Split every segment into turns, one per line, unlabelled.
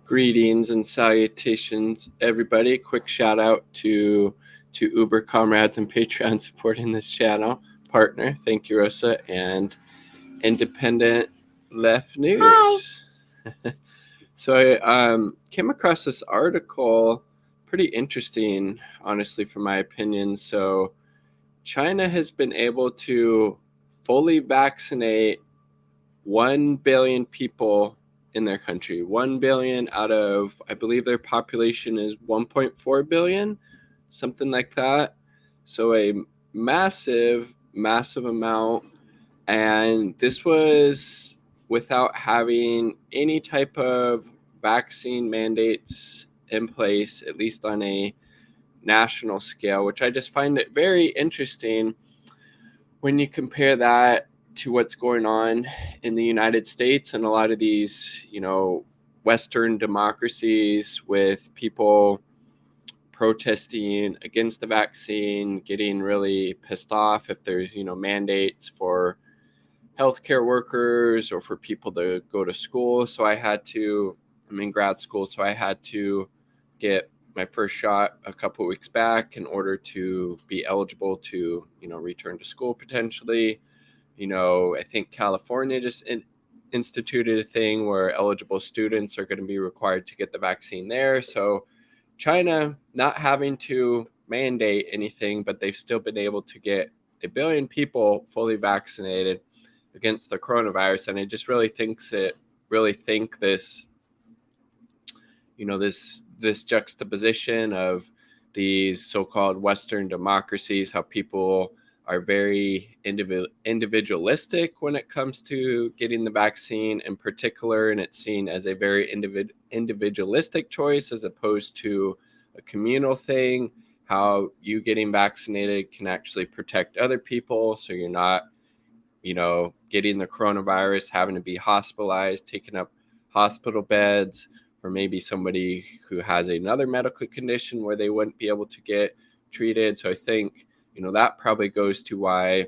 Greetings and salutations, everybody. Quick shout out to Uber comrades and Patreon supporting this channel. Partner, thank you, Rosa, and Independent Left News. Hi. So I came across this article, pretty interesting, honestly, from my opinion. So China has been able to fully vaccinate 1 billion people in their country. 1 billion out of, I believe their population is 1.4 billion, something like that. So a massive, massive amount. And this was without having any type of vaccine mandates in place, at least on a national scale, which I just find it very interesting when you compare that to what's going on in the United States and a lot of these, Western democracies with people protesting against the vaccine, getting really pissed off if there's, mandates for healthcare workers or for people to go to school. So I'm in grad school, so I had to get my first shot a couple of weeks back in order to be eligible to, return to school potentially. I think California just instituted a thing where eligible students are going to be required to get the vaccine there. So China not having to mandate anything, but they've still been able to get 1 billion people fully vaccinated against the coronavirus. And I just really think this, this juxtaposition of these so-called Western democracies, how people are very individualistic when it comes to getting the vaccine in particular, and it's seen as a very individualistic choice as opposed to a communal thing. How you getting vaccinated can actually protect other people, so you're not, getting the coronavirus, having to be hospitalized, taking up hospital beds, or maybe somebody who has another medical condition where they wouldn't be able to get treated. So I think, that probably goes to why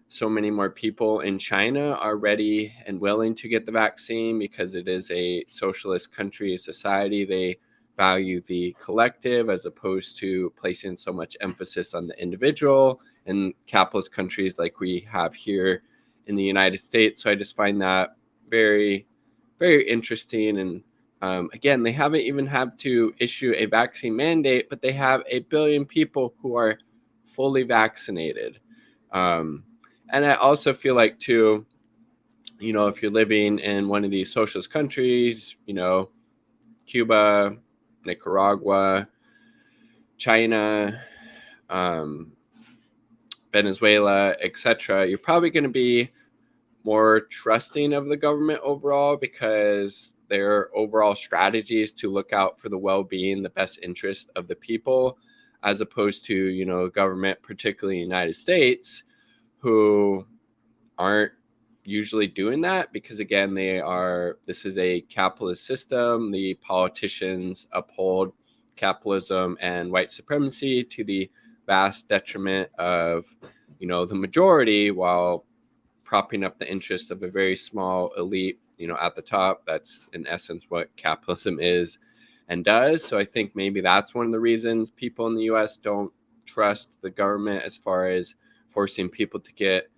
so many more people in China are ready and willing to get the vaccine, because it is a socialist country, a society. They value the collective as opposed to placing so much emphasis on the individual in capitalist countries like we have here in the United States. So I just find that very, very interesting. And again, they haven't even had to issue a vaccine mandate, but they have 1 billion people who are fully vaccinated. And I also feel like, too, if you're living in one of these socialist countries, Cuba, Nicaragua, China, Venezuela, etc., you're probably going to be more trusting of the government overall, because their overall strategy is to look out for the well-being, the best interest of the people, as opposed to, government, particularly in the United States, who aren't usually doing that, because again, this is a capitalist system. The politicians uphold capitalism and white supremacy to the vast detriment of, the majority, while propping up the interest of a very small elite, at the top. That's in essence what capitalism is and does. So I think maybe that's one of the reasons people in the US don't trust the government as far as forcing people to get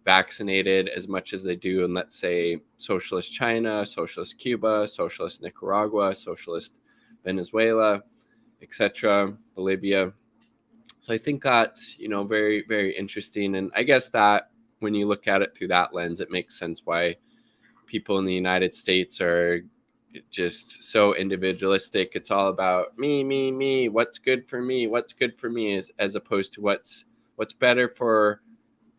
vaccinated as much as they do in, let's say, socialist China, socialist Cuba, socialist Nicaragua, socialist Venezuela, etc., Bolivia. So I think that's, very, very interesting. And I guess that when you look at it through that lens, it makes sense why people in the United States are just so individualistic. It's all about me, me, me. What's good for me? What's good for me, as opposed to what's better for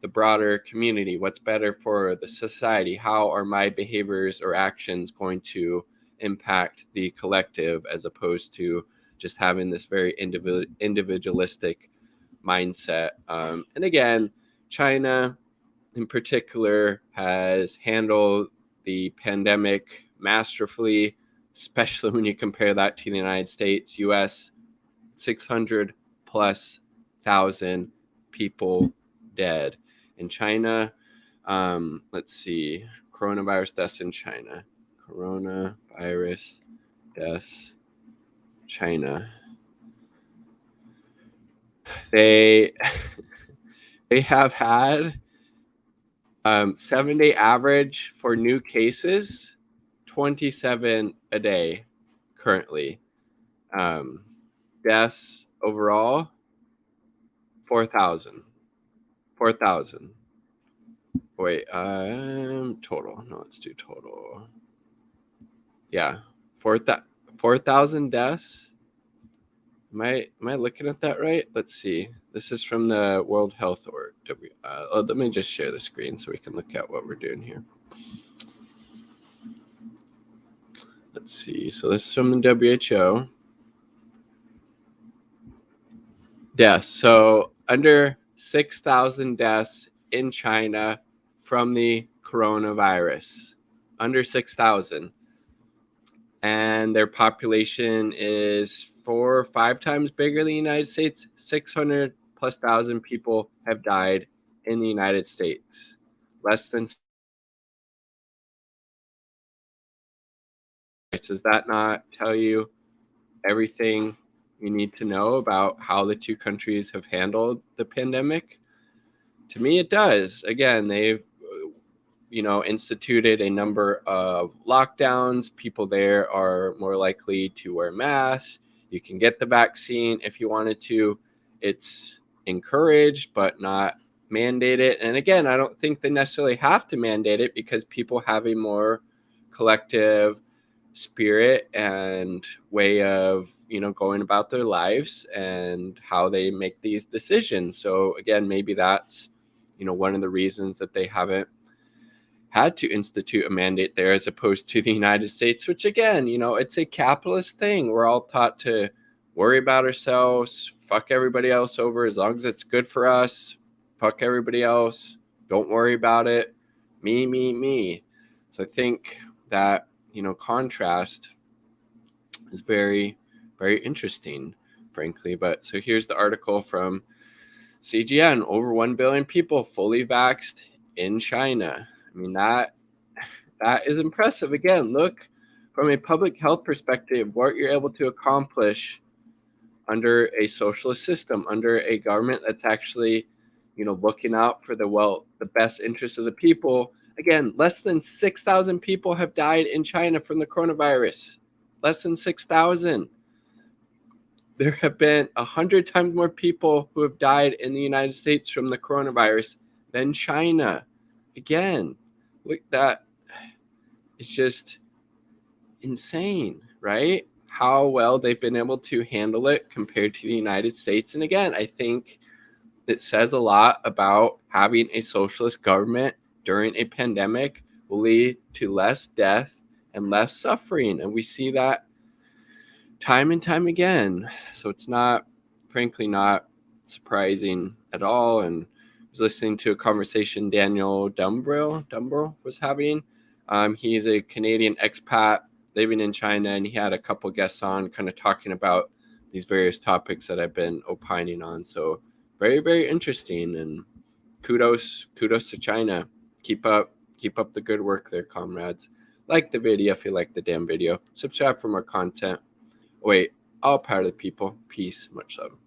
the broader community, what's better for the society, how are my behaviors or actions going to impact the collective, as opposed to just having this very individualistic mindset. And again, China in particular has handled the pandemic masterfully, especially when you compare that to the United States. US, 600 plus thousand people dead. In China, let's see, coronavirus deaths in China. Coronavirus U.S., China. They they have had 7-day average for new cases, 27 a day currently. Deaths overall, 4,000. 4,000. Wait, total. No, let's do total. Yeah, 4,000 deaths. Am I looking at that right? Let's see. This is from the World Health Org. Let me just share the screen so we can look at what we're doing here. Let's see. So this is from the WHO. Deaths. So under 6,000 deaths in China from the coronavirus. Under 6,000. And their population is 4 or 5 times bigger than the United States. 600 plus thousand people have died in the United States. Less than. Does that not tell you everything you need to know about how the two countries have handled the pandemic? To me, it does. Again, they've instituted a number of lockdowns. People there are more likely to wear masks. You can get the vaccine if you wanted to. It's encouraged, but not mandated. And again, I don't think they necessarily have to mandate it because people have a more collective spirit and way of going about their lives and how they make these decisions. So again, maybe that's one of the reasons that they haven't had to institute a mandate there as opposed to the United States, which again, it's a capitalist thing. We're all taught to worry about ourselves, fuck everybody else over as long as it's good for us, fuck everybody else, don't worry about it, me. So I think that, contrast is very, very interesting, frankly. But so here's the article from CGN. Over 1 billion people fully vaxxed in China. I mean, that is impressive. Again, look from a public health perspective, what you're able to accomplish under a socialist system, under a government that's actually, looking out for the best interests of the people. Again, less than 6,000 people have died in China from the coronavirus. Less than 6,000. There have been 100 times more people who have died in the United States from the coronavirus than China. Again, look, that it's just insane, right? How well they've been able to handle it compared to the United States. And again, I think it says a lot about having a socialist government during a pandemic will lead to less death and less suffering. And we see that time and time again. So it's frankly not surprising at all. And I was listening to a conversation Daniel Dumbrell was having. He's a Canadian expat living in China, and he had a couple guests on kind of talking about these various topics that I've been opining on. So very, very interesting, and kudos to China. Keep up the good work there, comrades. Like the video if you like the damn video. Subscribe for more content. Wait, all part of the people. Peace. Much love.